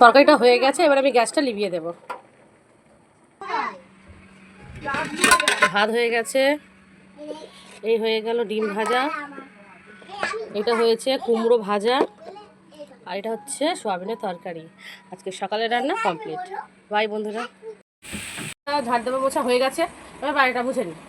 তরকারিটা হয়ে গেছে, এবার আমি গ্যাসটা লিভিয়ে দেব। ভাত হয়ে গেছে, এই হয়ে গেল ডিম ভাজা, এটা হয়েছে কুমড়ো ভাজা, আর এটা হচ্ছে সোয়াবিনের তরকারি। আজকে সকালে রান্না কমপ্লিট। বাই বন্ধুরা। ঝাড় দেবো মোছা হয়ে গেছে, এবার বাড়িটা মুছে নিই।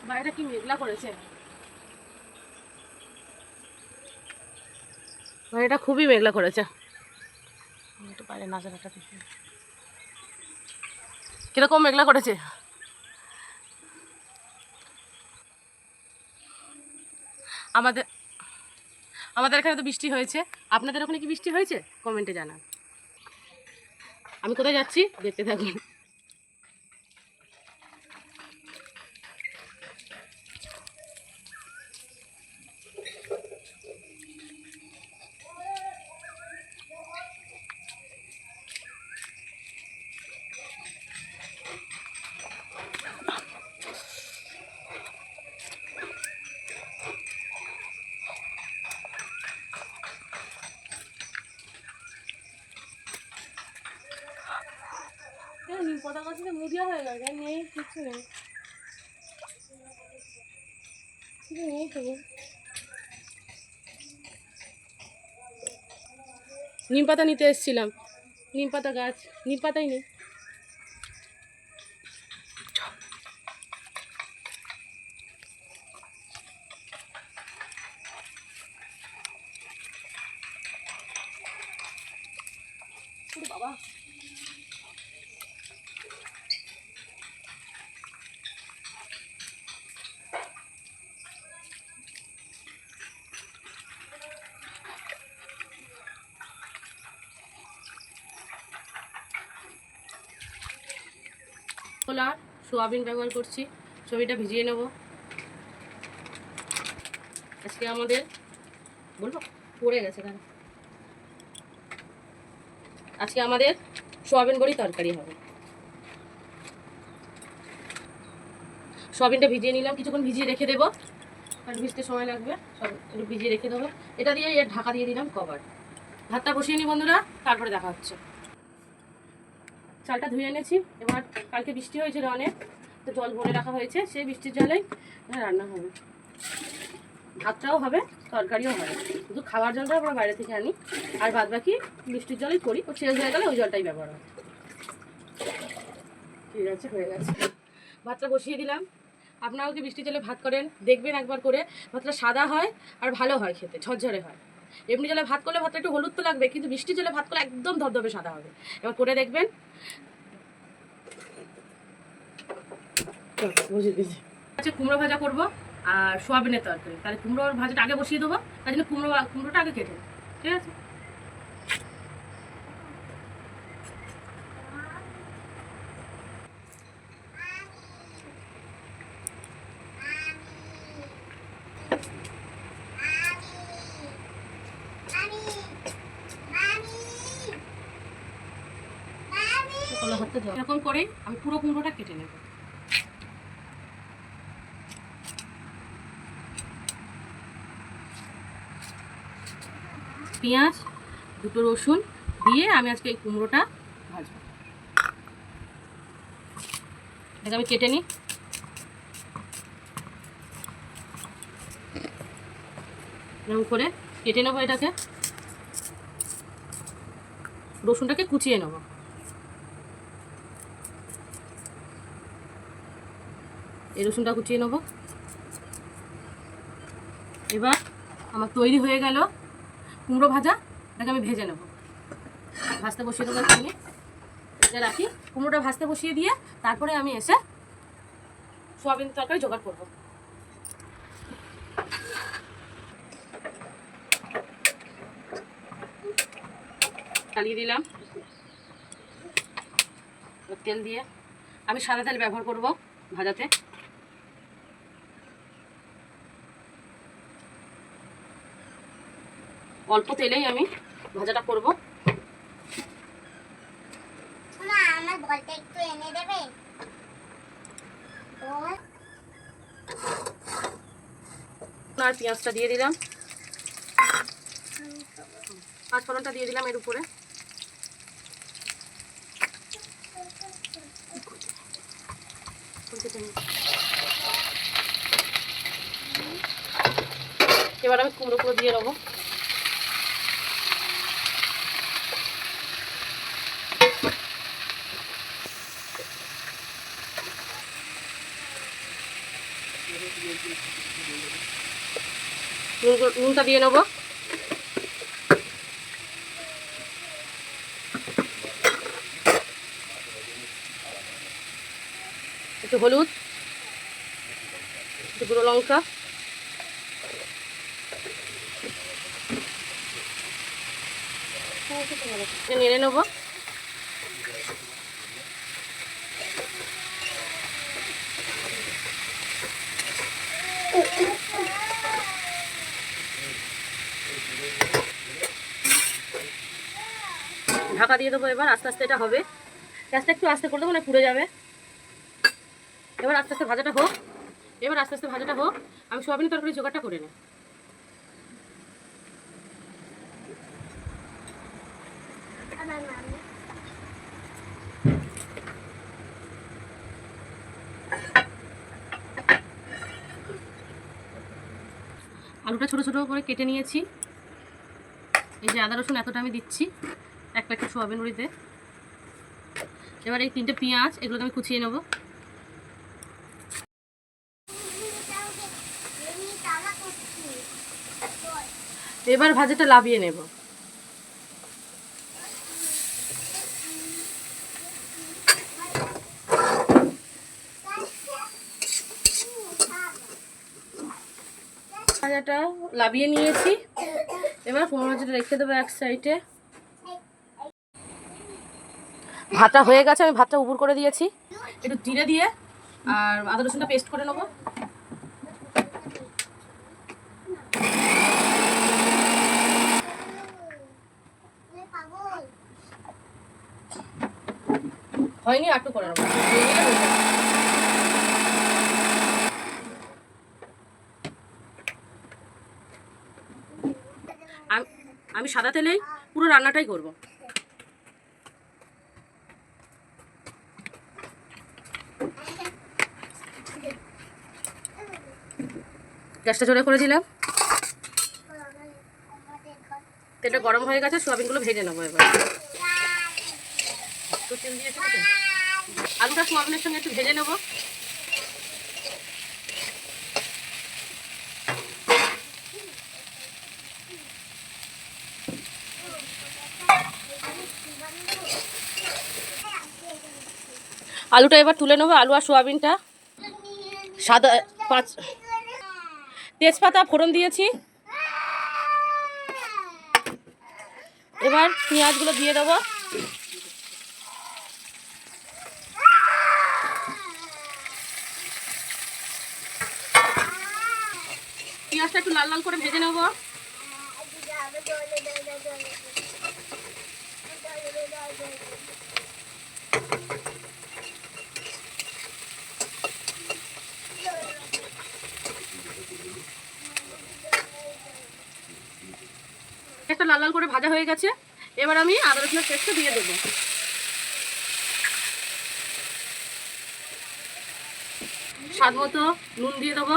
বাইরেটা কি মেঘলা করেছে, বাইরেটা খুবই মেঘলা করেছে। বাইরে নাচাটা কিরকম মেঘলা করেছে। আমাদের আমাদের এখানে তো বৃষ্টি হয়েছে, আপনাদের ওখানে কি বৃষ্টি হয়েছে কমেন্টে জানান। আমি কোথায় যাচ্ছি দেখতে থাকুন। নিম পাতা গাছে মুড়িয়া হয়ে গেছে, নেই কিছু নেই, নেই তো। নিম পাতা নিতে এসেছিলাম, নিম পাতা গাছ, নিম পাতাই নেই। বাবা ছোলা সোয়াবিন ব্যবহার করছি, ছবিটা ভিজিয়ে নেব। আজকে আমাদের বলবো পড়ে গেছে কেন, আজকে আমাদের সোয়াবিন বড়ি তরকারি হবে। সোয়াবিনটা ভিজিয়ে নিলাম, কিছুক্ষণ ভিজিয়ে রেখে দেবো, কারণ ভিজতে সময় লাগবে, সব একটু ভিজিয়ে রেখে দেবো। এটা দিয়ে এর ঢাকা দিয়ে দিলাম কভার। ভাতটা বসিয়ে নিই বন্ধুরা, তারপরে দেখা হচ্ছে। চালটা ধুয়ে এনেছি, এবার কালকে বৃষ্টি হয়েছিল অনেক, তো জল ভরে রাখা হয়েছে, সেই বৃষ্টির জলেই রান্না হবে। ভাতটাও হবে, তরকারিও হবে, শুধু খাবার জলটা আমরা বাইরে থেকে আনি, আর বাদ বাকি বৃষ্টির জলেই করি। ও শেষ হয়ে গেলে ওই জলটাই ব্যবহার হয়। ঠিক আছে, হয়ে গেছে। ভাতটা বসিয়ে দিলাম। আপনারাও কি বৃষ্টির জলে ভাত করেন দেখবেন একবার করে, ভাতটা সাদা হয় আর ভালো হয় খেতে, ঝরঝরে হয়। এমনি জলে ভাত করলে ভাতটা একটু হলুদ তো লাগবে, কিন্তু বৃষ্টির জলে ভাত করলে একদম ধবধবে সাদা হবে। এবার করে দেখবেন। বুঝে গেছি। আচ্ছা, কুমড়ো ভাজা করবো আর সোয়াবিনের তরকারি। তাহলে কুমড়োর ভাজাটা আগে বসিয়ে দেবো, তাই জন্য কুমড়োটা আগে কেটে, ঠিক আছে। এরকম করে আমি পুরো কুমড়োটা কেটে নেব। পেঁয়াজ, দুটো রসুন দিয়ে আমি আজকে এই কুমড়োটা ভাজবো। এটাকে আমি কেটে নিই। এরকম করে কেটে নেবো এটাকে, রসুনটাকে কুচিয়ে নেব। এই রসুনটা কুচিয়ে নেব। এবার আমার তৈরি হয়ে গেল কুমড়ো ভাজা, এটাকে আমি ভেজে নেব। ভাজতে বসিয়ে দেবো, চিনি এটা রাখি। কুমড়োটা ভাজতে বসিয়ে দিয়ে তারপরে আমি এসে সোয়াবিন তরকারি জোগাড় করব। চালিয়ে দিলাম তেল দিয়ে। আমি সাদা তেল ব্যবহার করব ভাজাতে। অল্প তেলেই আমি ভাজাটা করব। আমার বলটা একটু এনে দেবে? আর পেঁয়াজটা দিয়ে দিলাম, পাঁচ ফোড়নটা দিয়ে দিলাম এর উপরে। এবার আমি কুমড়োগুলো দিয়ে নেবো। নুনটা দিয়ে নেবো। একটু হলুদ, একটু গুঁড়ো লঙ্কা, নেড়ে নেবো। ঢাকা দিয়ে দেবো। এবার আস্তে আস্তে এটা হবে, গ্যাসটা একটু আস্তে করে দেবো না পুড়ে যাবে। এবার আস্তে আস্তে ভাজাটা হোক, আমি সোয়াবিন তরকারি জোগাড়টা করে নিই। আলুটা ছোটো ছোটো করে কেটে নিয়েছি। এই যে আদা রসুন এতটা আমি দিচ্ছি এক প্যাকেট সোয়াবিন বড়িতে। এবার এই 3টে পেঁয়াজ এগুলোকে আমি কুচিয়ে নেব। এবার ভাজাটা লাভিয়ে নেব। ভাজাটা লাভিয়ে নিয়েছি। এবার কুমড়ো ভাজাটা রেখে দেবো এক সাইডে। ভাতটা হয়ে গেছে, আমি ভাতটা উপর করে দিয়েছি। একটু জিরে দিয়ে আর আদা রসুনটা পেস্ট করে নেবো। হয়নি, একটু করে নেবো। আমি সাদা তেলেই পুরো রান্নাটাই করব। গ্যাসটা জোরে করে দিলাম। তেলটা গরম হয়ে গেছে, সোয়াবিনগুলো ভেজে নেবো। এবার তো তেল দিয়েছি, আলুটা সোয়াবিনের সঙ্গে একটু ভেজে নেবো। আলুটা এবার তুলে নেবো, আলু আর সোয়াবিনটা। সাদা তেজপাতা ফোড়ন দিয়েছি। এবার পেঁয়াজগুলো দিয়ে দেবো। পেঁয়াজটা একটু লাল লাল করে ভেজে নেবো। একটা লাল লাল করে ভাজা হয়ে গেছে। এবার আমি আদা রসুনের পেস্টটা দিয়ে দেবো। স্বাদ মতো নুন দিয়ে দেবো।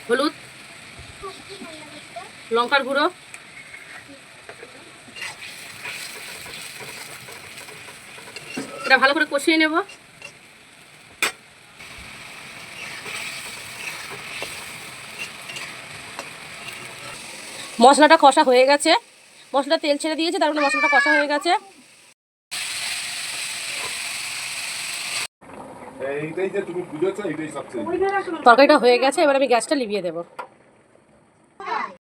হলুদ, লঙ্কার গুঁড়ো, এটা ভালো করে কষিয়ে নেব। মশলাটা কষা হয়ে গেছে, মশলা তেল ছেড়ে দিয়েছে, তার মানে মশলাটা কষা হয়ে গেছে। তরকারিটা হয়ে গেছে, এবার আমি গ্যাসটা লিভিয়ে দেবো।